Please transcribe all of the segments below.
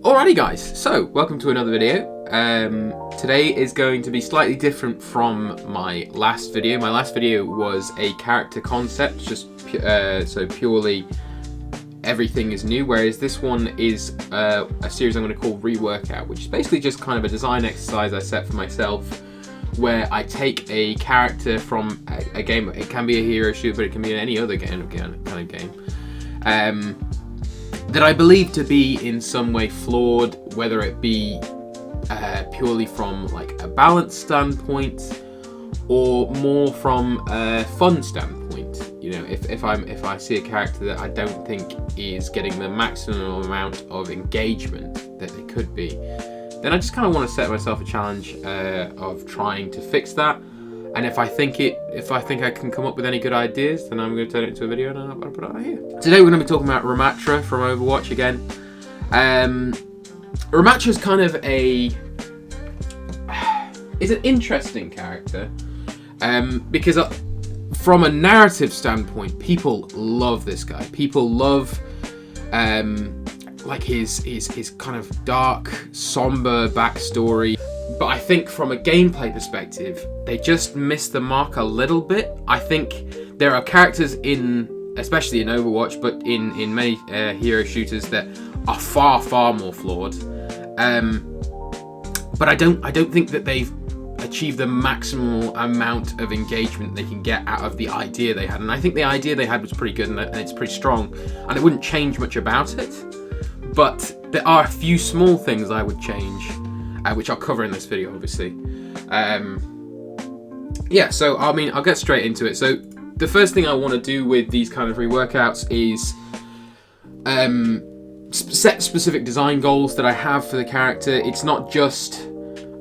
Alrighty guys, so welcome to another video. Today is going to be slightly different from my last video. My last video was a character concept, just so purely everything is new, whereas this one is a series I'm going to call ReWorkout, which is basically just kind of a design exercise I set for myself, where I take a character from a game. It can be a hero shooter, but it can be any other kind of game. That I believe to be in some way flawed, whether it be purely from like a balance standpoint or more from a fun standpoint. You know, if I see a character that I don't think is getting the maximum amount of engagement that they could be, then I just kind of want to set myself a challenge of trying to fix that. And if I think I can come up with any good ideas, then I'm going to turn it into a video and I'll put it out here. Today we're going to be talking about Ramattra from Overwatch again. Ramattra is kind of is an interesting character because from a narrative standpoint, people love this guy. People love like his kind of dark, somber backstory. But I think from a gameplay perspective, they just missed the mark a little bit. I think there are characters especially in Overwatch, but in many hero shooters that are far more flawed. But I don't think that they've achieved the maximal amount of engagement they can get out of the idea they had. And I think the idea they had was pretty good and it's pretty strong, and I wouldn't change much about it. But there are a few small things I would change, which I'll cover in this video, obviously. Yeah, so I mean, I'll get straight into it. So the first thing I want to do with these kind of reworkouts is set specific design goals that I have for the character. It's not just,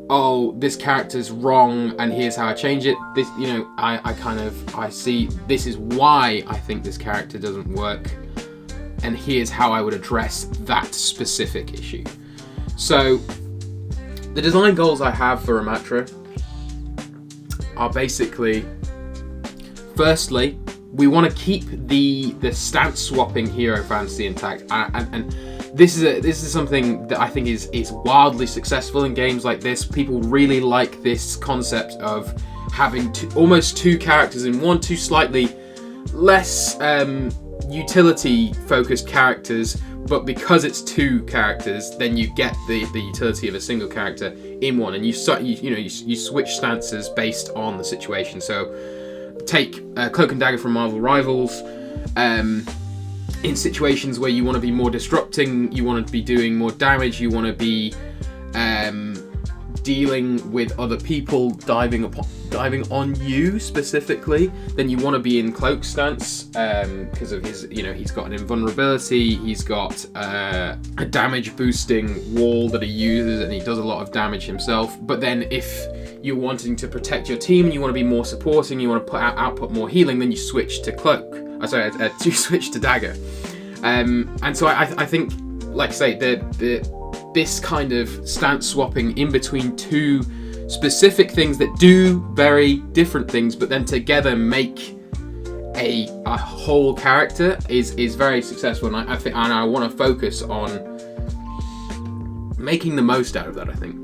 oh, this character's wrong and here's how I change it. This, you know, I see this is why I think this character doesn't work, and here's how I would address that specific issue. So the design goals I have for Ramattra are basically, firstly, we want to keep the stance swapping hero fantasy intact, and this is something that I think is wildly successful in games like this. People really like this concept of having almost two characters in one, two slightly less utility focused characters. But because it's two characters, then you get the utility of a single character in one, and you switch stances based on the situation. So take Cloak and Dagger from Marvel Rivals. In situations where you want to be more disrupting, you want to be doing more damage, you want to be dealing with other people diving on you specifically, then you want to be in Cloak stance because of his, he's got an invulnerability, he's got a damage boosting wall that he uses, and he does a lot of damage himself. But then if you're wanting to protect your team and you want to be more supporting, you want to output more healing, then you switch to Cloak. You switch to Dagger. And so I think, like I say, this kind of stance swapping in between two specific things that do very different things, but then together make a whole character is very successful, and I think, and I want to focus on making the most out of that, I think.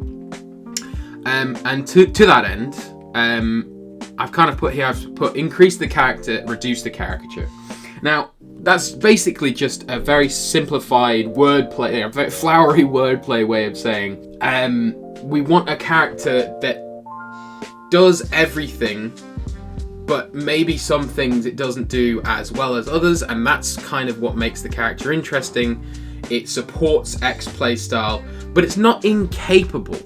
And to that end, I've put increase the character, reduce the caricature. Now, that's basically just a very simplified wordplay, a very flowery wordplay way of saying we want a character that does everything, but maybe some things it doesn't do as well as others, and that's kind of what makes the character interesting. It supports X playstyle, but it's not incapable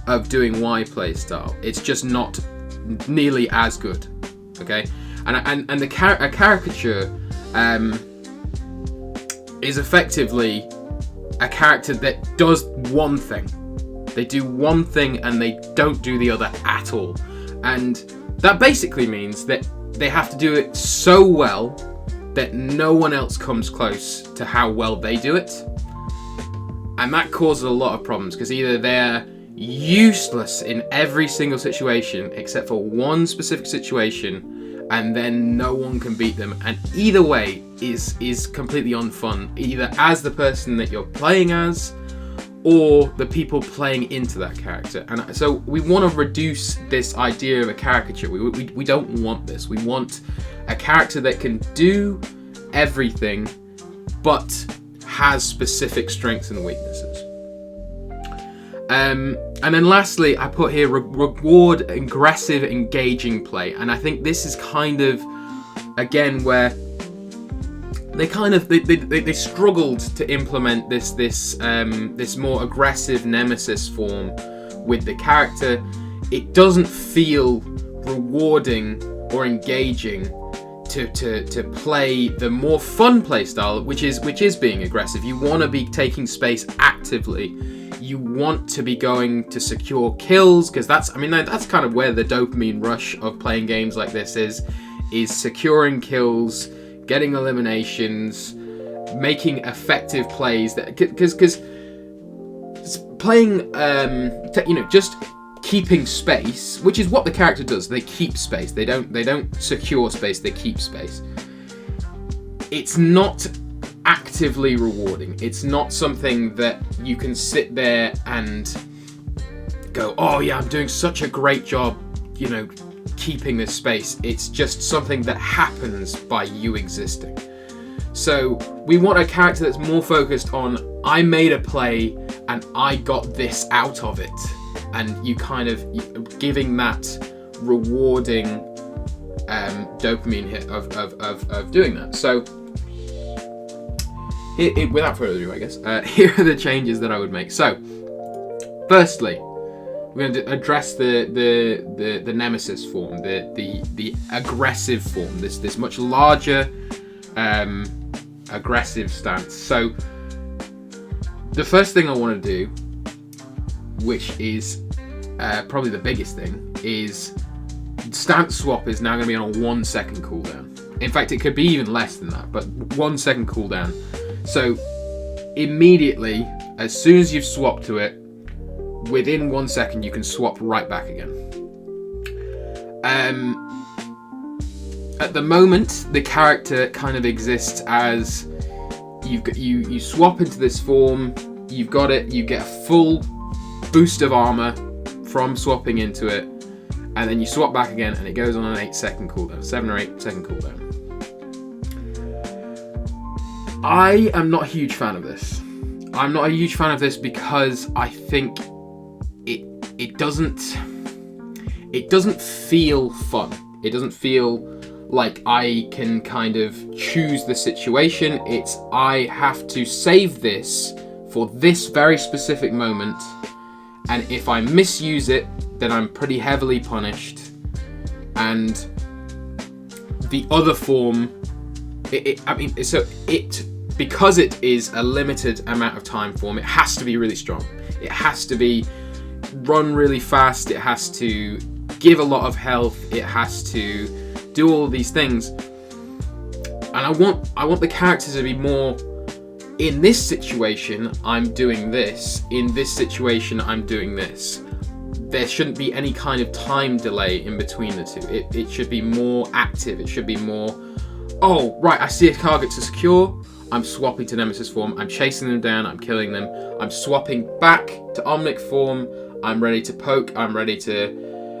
of doing Y playstyle. It's just not nearly as good. Okay, and a caricature is effectively a character that does one thing. They do one thing and they don't do the other at all. And that basically means that they have to do it so well that no one else comes close to how well they do it. And that causes a lot of problems, because either they're useless in every single situation except for one specific situation, and then no one can beat them, and either way is completely unfun, either as the person that you're playing as, or the people playing into that character. And so we want to reduce this idea of a caricature. We don't want this. We want a character that can do everything, but has specific strengths and weaknesses. And then lastly, I put here reward aggressive, engaging play. And I think this is kind of, again, where they struggled to implement this more aggressive Nemesis form with the character. It doesn't feel rewarding or engaging to play the more fun play style, which is being aggressive. You want to be taking space actively. You want to be going to secure kills, because that's kind of where the dopamine rush of playing games like this is securing kills, getting eliminations, making effective plays. That because playing, just keeping space, which is what the character does. They keep space. They don't secure space. They keep space. It's not actively rewarding. It's not something that you can sit there and go, oh yeah, I'm doing such a great job, keeping this space. It's just something that happens by you existing. So we want a character that's more focused on, I made a play and I got this out of it, and you kind of giving that rewarding dopamine hit of doing that. So without further ado, I guess, here are the changes that I would make. So firstly, we're going to address the Nemesis form, the aggressive form, this much larger aggressive stance. So the first thing I want to do, which is probably the biggest thing, is stance swap is now going to be on a 1 second cooldown. In fact, it could be even less than that, but 1 second cooldown. So immediately, as soon as you've swapped to it, within 1 second you can swap right back again. At the moment, the character kind of exists as you swap into this form, you've got it, you get a full boost of armor from swapping into it, and then you swap back again and it goes on an 8 second cooldown, 7 or 8 second cooldown. I am not a huge fan of this. I'm not a huge fan of this because I think it doesn't feel fun. It doesn't feel like I can kind of choose the situation. It's, I have to save this for this very specific moment, and if I misuse it, then I'm pretty heavily punished. And the other form, because it is a limited amount of time form, it has to be really strong. It has to be run really fast. It has to give a lot of health. It has to do all of these things. And I want the character to be more, in this situation, I'm doing this. In this situation, I'm doing this. There shouldn't be any kind of time delay in between the two. It should be more active. It should be more, oh, right, I see a target to secure. I'm swapping to Nemesis Form. I'm chasing them down. I'm killing them. I'm swapping back to Omnic Form. I'm ready to poke. I'm ready to,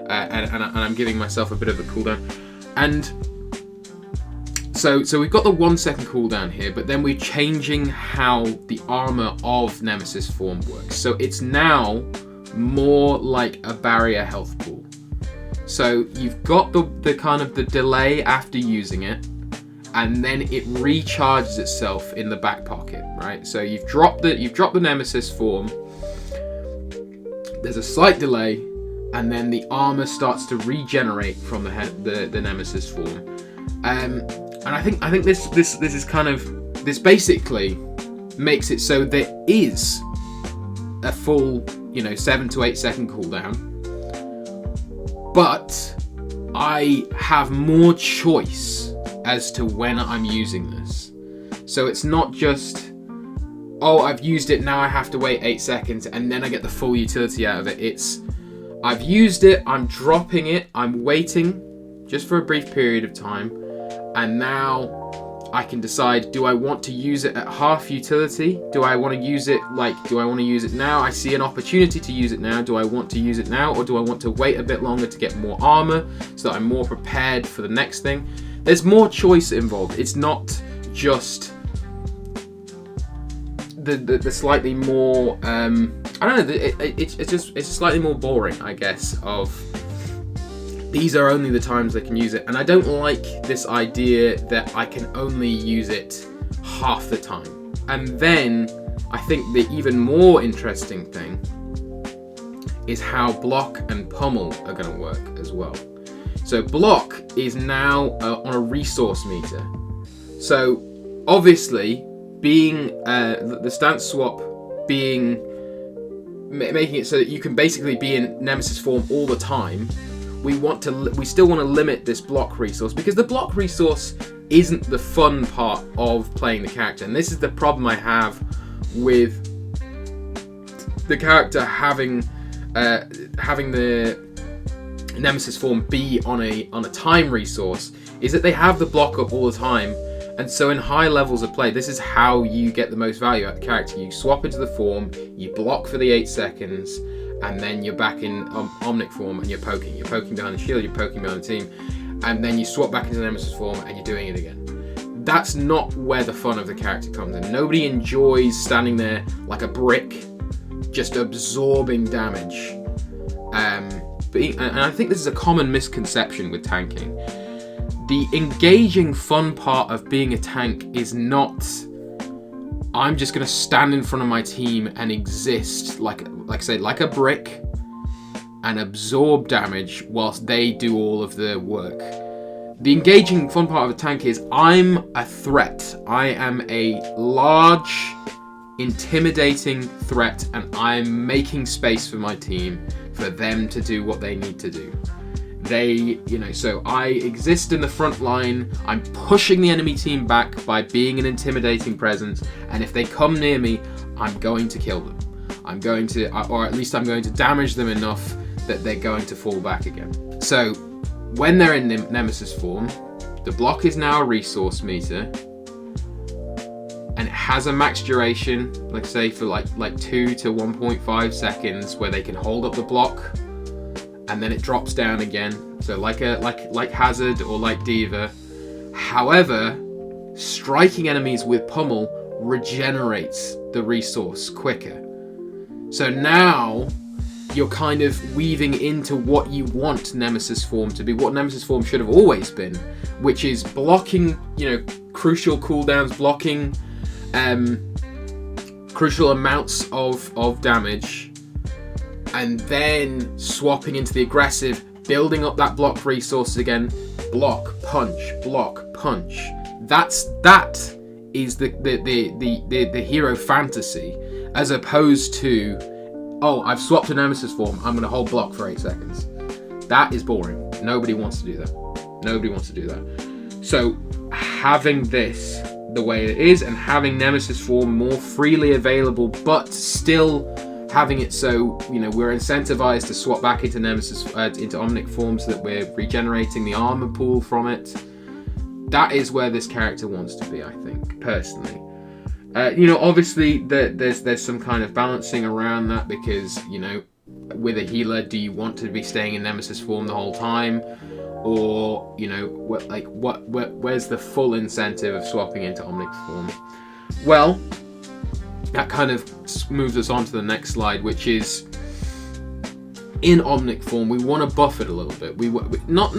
and I'm giving myself a bit of a cooldown. And so we've got the 1 second cooldown here, but then we're changing how the armor of Nemesis Form works. So it's now more like a barrier health pool. So you've got the kind of the delay after using it, and then it recharges itself in the back pocket, right? So you've dropped the Nemesis Form. There's a slight delay, and then the armor starts to regenerate from the Nemesis Form. And I think this is kind of, this basically makes it so there is a full 7 to 8 second cooldown, but I have more choice as to when I'm using this. So it's not just, oh, I've used it, now I have to wait 8 seconds and then I get the full utility out of it. It's, I've used it, I'm dropping it, I'm waiting just for a brief period of time, and now I can decide, do I want to use it at half utility? Do I want to use it now? I see an opportunity to use it now. Do I want to use it now, or do I want to wait a bit longer to get more armor so that I'm more prepared for the next thing? There's more choice involved. It's not just the slightly more I don't know. It's slightly more boring, I guess. Of these are only the times I can use it, and I don't like this idea that I can only use it half the time. And then I think the even more interesting thing is how block and pummel are going to work as well. So block is now on a resource meter. So obviously, being the stance swap being making it so that you can basically be in Nemesis form all the time. We still want to limit this block resource, because the block resource isn't the fun part of playing the character, and this is the problem I have with the character having the Nemesis form be on a time resource, is that they have the block up all the time. And so in high levels of play, this is how you get the most value out of the character. You swap into the form, you block for the 8 seconds, and then you're back in Omnic form and you're poking. You're poking behind the shield, you're poking behind the team, and then you swap back into Nemesis form and you're doing it again. That's not where the fun of the character comes in. Nobody enjoys standing there like a brick, just absorbing damage. And I think this is a common misconception with tanking. The engaging fun part of being a tank is not, I'm just going to stand in front of my team and exist like a brick and absorb damage whilst they do all of the work. The engaging fun part of a tank is, I'm a threat. I am a large, intimidating threat, and I'm making space for my team for them to do what they need to do. So I exist in the front line, I'm pushing the enemy team back by being an intimidating presence, and if they come near me, I'm going to kill them. Or at least I'm going to damage them enough that they're going to fall back again. So when they're in Nemesis form, the block is now a resource meter, and it has a max duration, let's say for like 2 to 1.5 seconds, where they can hold up the block, and then it drops down again. So like Hazard or like D.Va. However, striking enemies with pummel regenerates the resource quicker. So now you're kind of weaving into what you want Nemesis form to be, what Nemesis form should have always been, which is blocking, crucial cooldowns, blocking crucial amounts of damage, and then swapping into the aggressive, building up that block resources again, block, punch. That is the hero fantasy, as opposed to, oh, I've swapped to Nemesis form, I'm going to hold block for 8 seconds. That is boring. Nobody wants to do that. So having this the way it is, and having Nemesis form more freely available, but still having it so we're incentivized to swap back into into Omnic form, so that we're regenerating the armor pool from it. That is where this character wants to be, I think, personally. Obviously there's some kind of balancing around that, because with a healer, do you want to be staying in Nemesis form the whole time, or where's the full incentive of swapping into Omnic form? Well, that kind of moves us on to the next slide, which is, in Omnic form, we want to buff it a little bit. We not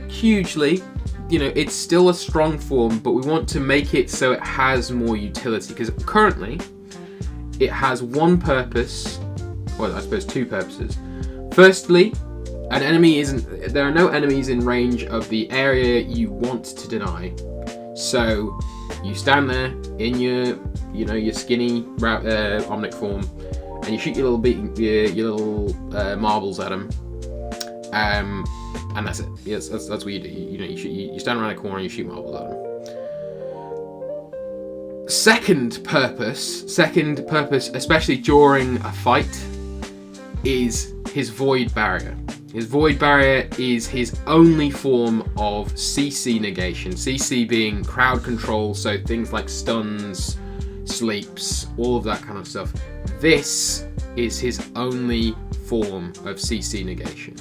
hugely, it's still a strong form, but we want to make it so it has more utility, because currently it has one purpose, well, I suppose 2 purposes. Firstly, there are no enemies in range of the area you want to deny. So you stand there in your skinny Omnic form, and you shoot your little marbles at them, and that's it. Yes, that's what you do. You stand around a corner and you shoot marbles at them. Second purpose, especially during a fight, is his void barrier. His Void Barrier is his only form of CC negation. CC being crowd control, so things like stuns, sleeps, all of that kind of stuff. This is his only form of CC negation.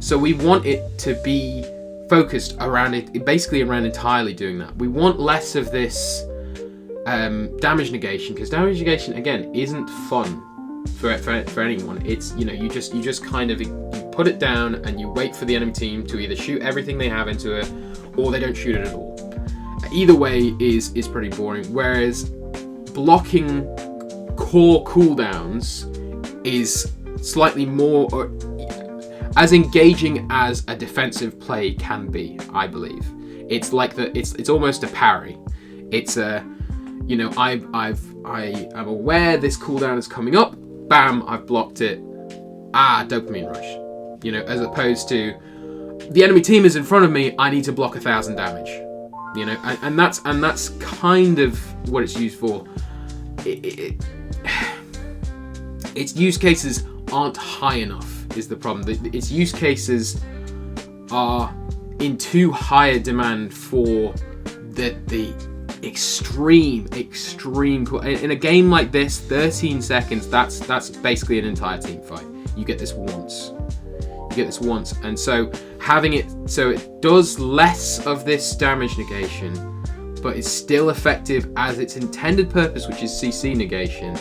So we want it to be focused around it, basically around entirely doing that. We want less of this damage negation, because damage negation again isn't fun for anyone. It's, you know, you just kind of, you put it down and you wait for the enemy team to either shoot everything they have into it or they don't shoot it at all. Either way is pretty boring. Whereas blocking core cooldowns is slightly more as engaging as a defensive play can be, I believe. It's like it's almost a parry. It's a, you know, I am aware this cooldown is coming up. Bam, I've blocked it. Dopamine rush. You know, as opposed to the enemy team is in front of me. I need to block 1,000 damage. You know, and that's kind of what it's used for. Its use cases aren't high enough is the problem. Its use cases are in too high a demand for the extreme in a game like this. 13 seconds, that's basically an entire team fight. You get this once, and so having it so it does less of this damage negation, but it's still effective as its intended purpose, which is CC negation,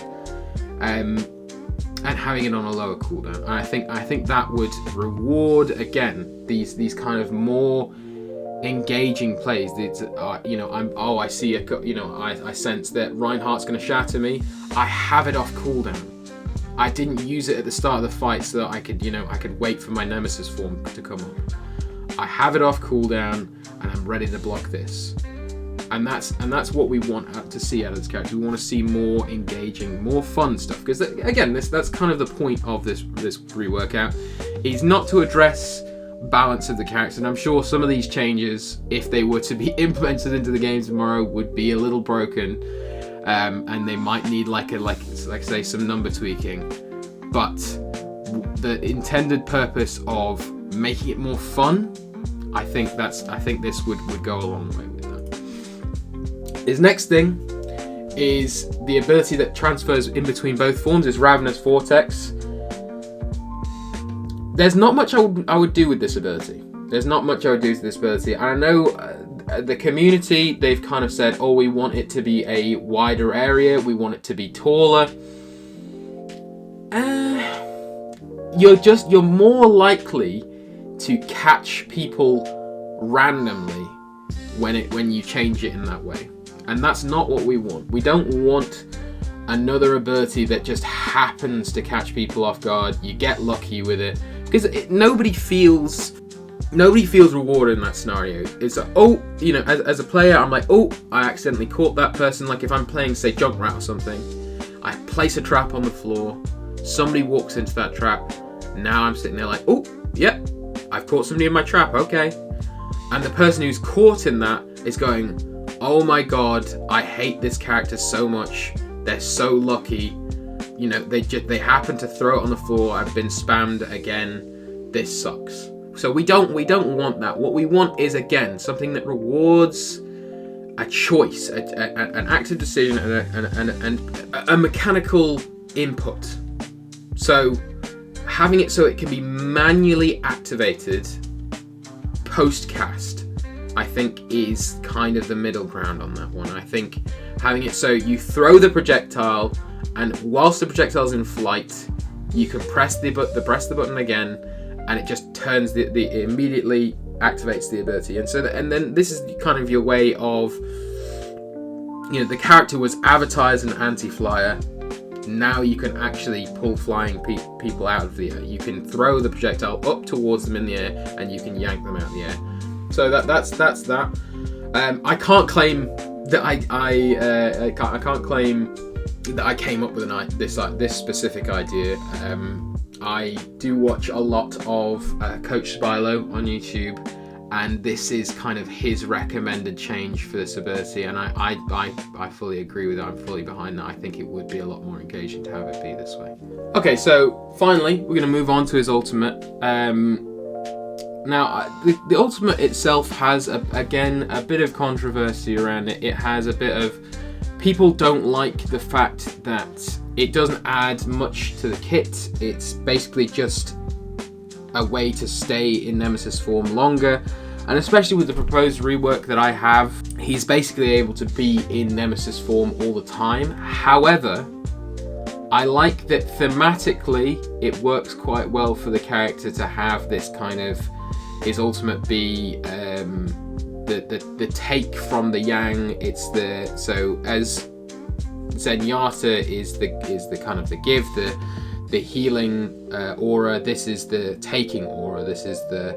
and having it on a lower cooldown. And I think that would reward again these kind of more engaging plays. You know, I see I sense that Reinhardt's going to shatter me. I have it off cooldown. I didn't use it at the start of the fight so that I could wait for my Nemesis Form to come up. I have it off cooldown and I'm ready to block this. And that's what we want to see out of this character. We want to see more engaging, more fun stuff. Because again, that's kind of the point of this reworkout. Is not to address balance of the character. And I'm sure some of these changes, if they were to be implemented into the game tomorrow, would be a little broken. And they might need like say some number tweaking, but the intended purpose of making it more fun, I think this would go a long way with that. His next thing is the ability that transfers in between both forms is Ravenous Vortex. There's not much I would do with this ability. I know the community, they've kind of said, oh, we want it to be a wider area, we want it to be taller. You're more likely to catch people randomly when you change it in that way. And that's not what we want. We don't want another ability that just happens to catch people off guard. You get lucky with it. Because nobody feels rewarded in that scenario. It's like, oh, you know, as a player, I'm like, oh, I accidentally caught that person. Like if I'm playing, say, Junkrat or something, I place a trap on the floor, somebody walks into that trap, now I'm sitting there like, oh, yep, I've caught somebody in my trap, okay. And the person who's caught in that is going, oh my god, I hate this character so much, they're so lucky, you know, they happen to throw it on the floor, I've been spammed again, this sucks. So we don't want that. What we want is, again, something that rewards a choice, an active decision, and a mechanical input. So having it so it can be manually activated post-cast, I think, is kind of the middle ground on that one. I think having it so you throw the projectile, and whilst the projectile's in flight, you can press the button again, and it just turns it immediately activates the ability. And then this is kind of your way of, you know, the character was advertised an anti-flyer. Now you can actually pull flying people out of the air. You can throw the projectile up towards them in the air, and you can yank them out of the air. So that's that. I can't claim that I can't claim that I came up with this specific idea. I do watch a lot of Coach Spilo on YouTube, and this is kind of his recommended change for this ability, and I fully agree with it. I'm fully behind that. I think it would be a lot more engaging to have it be this way. Okay, so finally we're going to move on to his ultimate. Now, the Ultimate itself has, again, a bit of controversy around it. It has a bit of... People don't like the fact that it doesn't add much to the kit. It's basically just a way to stay in Nemesis Form longer. And especially with the proposed rework that I have, he's basically able to be in Nemesis Form all the time. However, I like that thematically it works quite well for the character to have this kind of, his ultimate be the take from the yang. It's the, so as Zenyatta is the kind of the give, the healing aura, this is the taking aura, this is the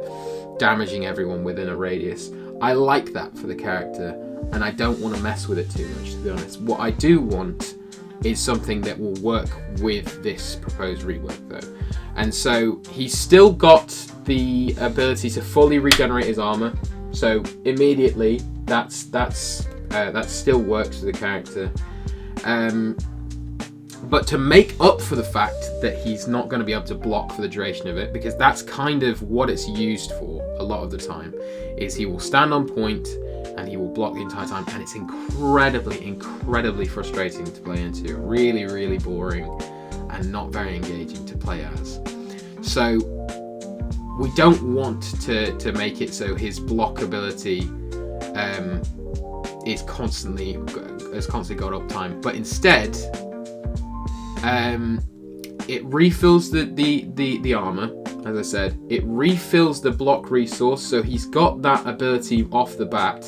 damaging everyone within a radius. I like that for the character, and I don't want to mess with it too much, to be honest. What I do want is something that will work with this proposed rework though. And so he's still got the ability to fully regenerate his armor. So immediately that still works for the character. But to make up for the fact that he's not going to be able to block for the duration of it, because that's kind of what it's used for a lot of the time, is he will stand on point and he will block the entire time, and it's incredibly frustrating to play into. Really, really boring and not very engaging to play as. So we don't want to make it so his block ability is constantly got uptime, but instead it refills the armor. As I said, it refills the block resource, so he's got that ability off the bat,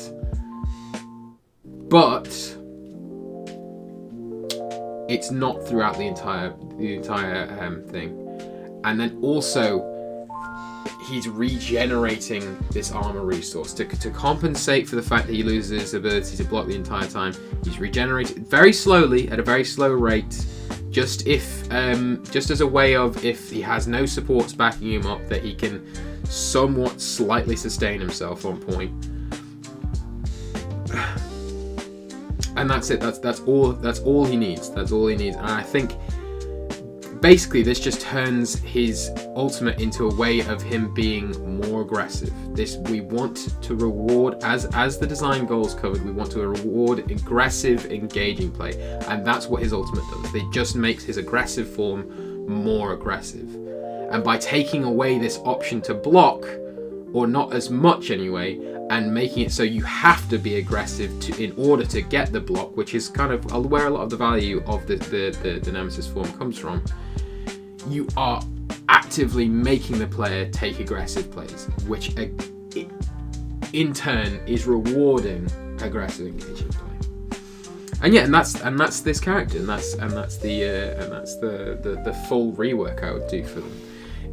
but it's not throughout the entire thing. And then also he's regenerating this armor resource to compensate for the fact that he loses his ability to block the entire time. He's regenerated very slowly, at a very slow rate, just as a way of, if he has no supports backing him up, that he can somewhat slightly sustain himself on point. And that's it. That's all he needs. That's all he needs. And I think basically this just turns his ultimate into a way of him being more aggressive. We want to reward, as the design goals covered, we want to reward aggressive, engaging play, and that's what his ultimate does. It just makes his aggressive form more aggressive. And by taking away this option to block, or not as much anyway, and making it so you have to be aggressive in order to get the block, which is kind of where a lot of the value of the Nemesis Form comes from, you are actively making the player take aggressive plays, which in turn is rewarding aggressive, engaging play. And yeah, and that's this character, and that's the full rework I would do for them.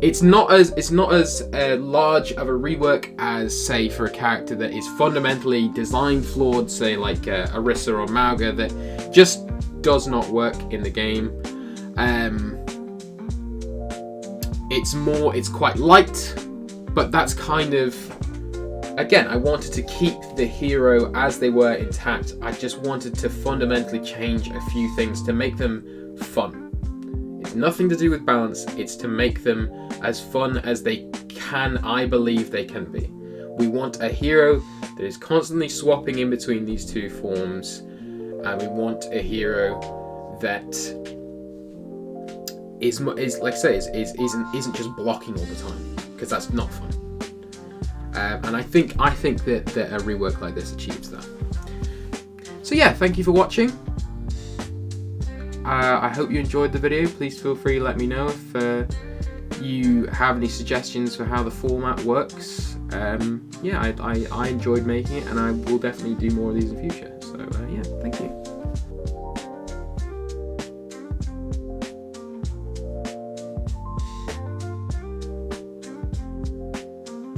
It's not as large of a rework as, say, for a character that is fundamentally design flawed, say like Orisa or Mauga, that just does not work in the game. It's quite light, but that's kind of, again, I wanted to keep the hero as they were intact. I just wanted to fundamentally change a few things to make them fun. It's nothing to do with balance, it's to make them as fun as they can, I believe they can be. We want a hero that is constantly swapping in between these two forms, and we want a hero that is like I say, isn't just blocking all the time, because that's not fun. And I think that a rework like this achieves that. So yeah, thank you for watching. I hope you enjoyed the video. Please feel free to let me know if you have any suggestions for how the format works. Yeah, I enjoyed making it, and I will definitely do more of these in the future. So yeah, thank you.